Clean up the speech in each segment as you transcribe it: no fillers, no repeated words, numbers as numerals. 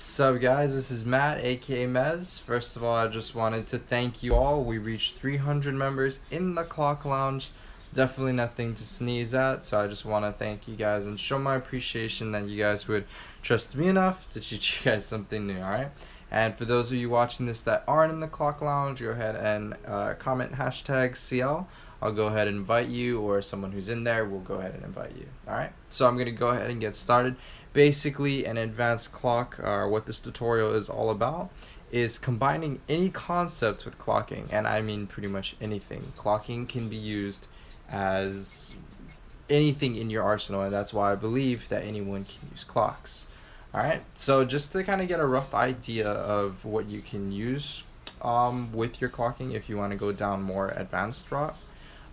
Sup guys, this is Matt aka Mez. First of all, I just wanted to thank you all. We reached 300 members in the Clock Lounge. Definitely nothing to sneeze at, so I just want to thank you guys and show my appreciation that you guys would trust me enough to teach you guys something new, alright? And for those of you watching this that aren't in the Clock Lounge, go ahead and comment hashtag CL. I'll go ahead and invite you, or someone who's in there will go ahead and invite you. Alright, so I'm going to go ahead and get started. Basically, an advanced clock, or what this tutorial is all about, is combining any concept with clocking, and I mean pretty much anything. Clocking can be used as anything in your arsenal, and that's why I believe that anyone can use clocks. Alright, so just to kind of get a rough idea of what you can use with your clocking if you want to go down more advanced route.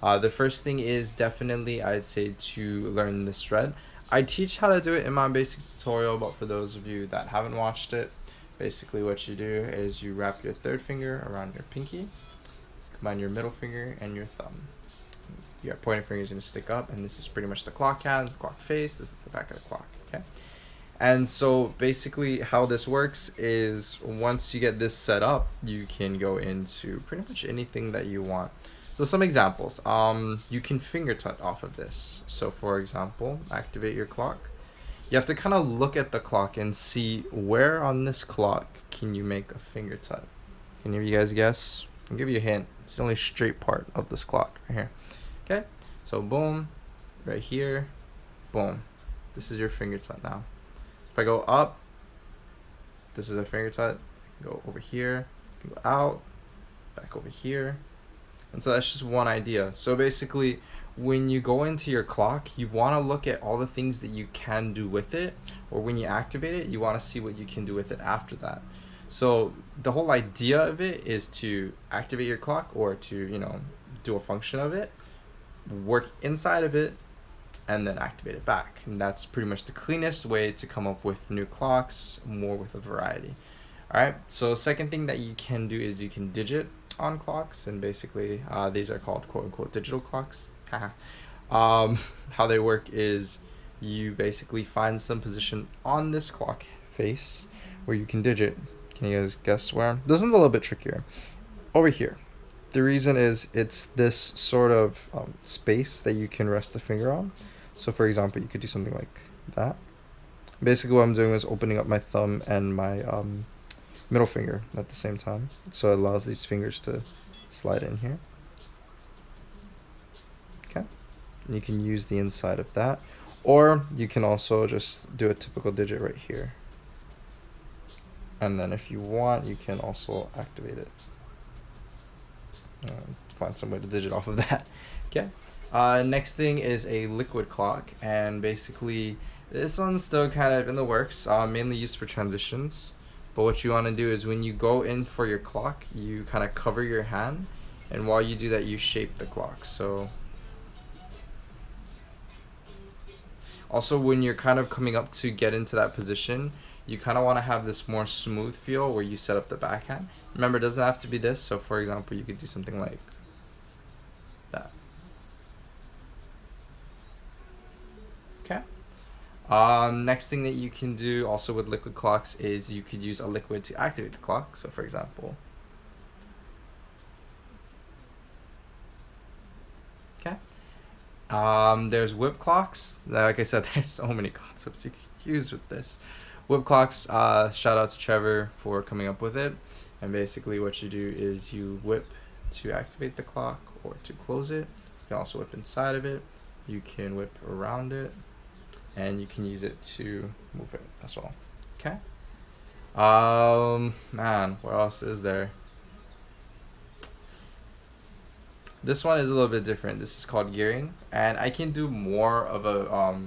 The first thing is definitely, I'd say, to learn this thread. I teach how to do it in my basic tutorial, but for those of you that haven't watched it, basically what you do is you wrap your third finger around your pinky, combine your middle finger and your thumb. Your pointer finger is going to stick up, and this is pretty much the clock hand, the clock face, this is the back of the clock, okay? And so basically how this works is once you get this set up, you can go into pretty much anything that you want. So some examples, you can finger tut off of this. So for example, activate your clock. You have to kind of look at the clock and see where on this clock can you make a finger tut. Can any of you guys guess? I'll give you a hint. It's the only straight part of this clock right here. Okay, so boom, right here, boom. This is your finger tut now. If I go up, this is a finger tut. Go over here, go out, back over here. And so that's just one idea. So basically, when you go into your clock, you want to look at all the things that you can do with it, or when you activate it, you want to see what you can do with it after that. So the whole idea of it is to activate your clock, or to, you know, do a function of it, work inside of it, and then activate it back. And that's pretty much the cleanest way to come up with new clocks, more with a variety. Alright, so second thing that you can do is you can digit on clocks, and basically these are called quote-unquote digital clocks. How they work is you basically find some position on this clock face where you can digit. Can you guys guess where? This is a little bit trickier. Over here. The reason is it's this sort of space that you can rest the finger on. So for example, you could do something like that. Basically what I'm doing is opening up my thumb and my middle finger at the same time, so it allows these fingers to slide in here. Okay, and you can use the inside of that, or you can also just do a typical digit right here, and then if you want you can also activate it. Find some way to digit off of that. Okay, next thing is a liquid clock, and basically this one's still kind of in the works, mainly used for transitions. But what you want to do is when you go in for your clock, you kind of cover your hand, and while you do that, you shape the clock. So also when you're kind of coming up to get into that position, you kind of want to have this more smooth feel where you set up the backhand. Remember, it doesn't have to be this. So for example, you could do something like that. Okay. Next thing that you can do also with liquid clocks is you could use a liquid to activate the clock. So for example, okay, there's whip clocks. Like I said, there's so many concepts you can use with this. Whip clocks, shout out to Trevor for coming up with it. And basically what you do is you whip to activate the clock or to close it. You can also whip inside of it. You can whip around it, and you can use it to move it as well. Okay, man, what else is there? This one is a little bit different. This is called gearing, and I can do more of a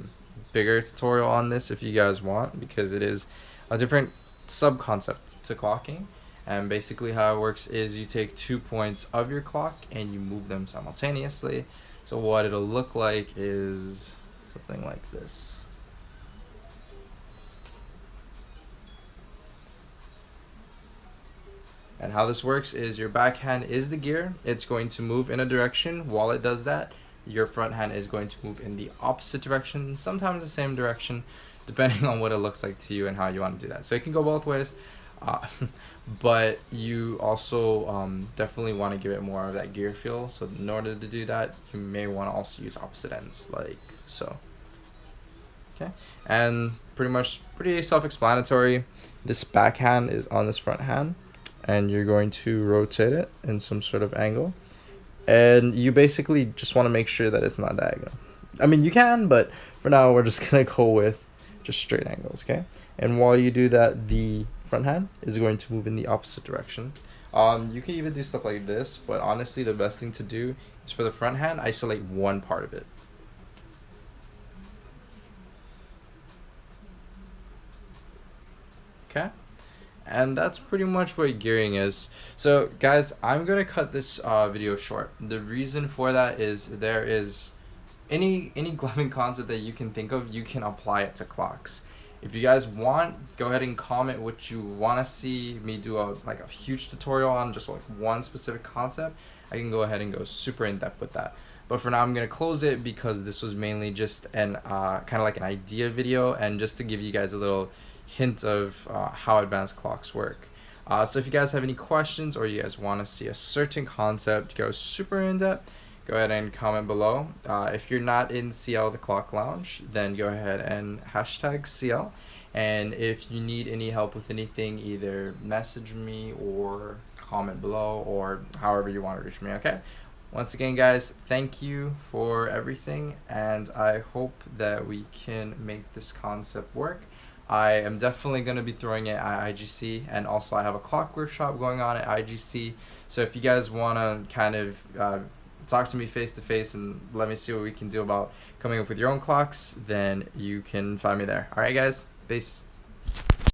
bigger tutorial on this if you guys want, because it is a different sub concept to clocking. And basically how it works is you take 2 points of your clock and you move them simultaneously. So what it'll look like is something like this. And how this works is your backhand is the gear. It's going to move in a direction. While it does that, your front hand is going to move in the opposite direction, sometimes the same direction. depending on what it looks like to you and how you want to do that. So it can go both ways. Uh, but you also definitely want to give it more of that gear feel. So in order to do that, you may want to also use opposite ends, like so. Okay, and pretty self-explanatory. This backhand is on this front hand, and you're going to rotate it in some sort of angle. And you basically just want to make sure that it's not diagonal. I mean, you can, but for now, we're just going to go with just straight angles, okay? And while you do that, the front hand is going to move in the opposite direction. You can even do stuff like this, but honestly, the best thing to do is for the front hand, isolate one part of it. Okay? And that's pretty much what gearing is. So guys, I'm gonna cut this video short. The reason for that is there is any gloving concept that you can think of, you can apply it to clocks. If you guys want, go ahead and comment what you want to see me do a huge tutorial on just like one specific concept. I can go ahead and go super in depth with that. But for now, I'm gonna close it because this was mainly just an kind of like an idea video, and just to give you guys a little hint of how advanced clocks work. So if you guys have any questions, or you guys want to see a certain concept go super in depth, go ahead and comment below. If you're not in CL the Clock Lounge, then go ahead and hashtag CL. And if you need any help with anything, either message me or comment below, or however you want to reach me, okay? Once again, guys, thank you for everything, and I hope that we can make this concept work. I am definitely going to be throwing it at IGC, and also I have a clock workshop going on at IGC. So if you guys want to kind of talk to me face to face and let me see what we can do about coming up with your own clocks, then you can find me there. Alright guys, peace.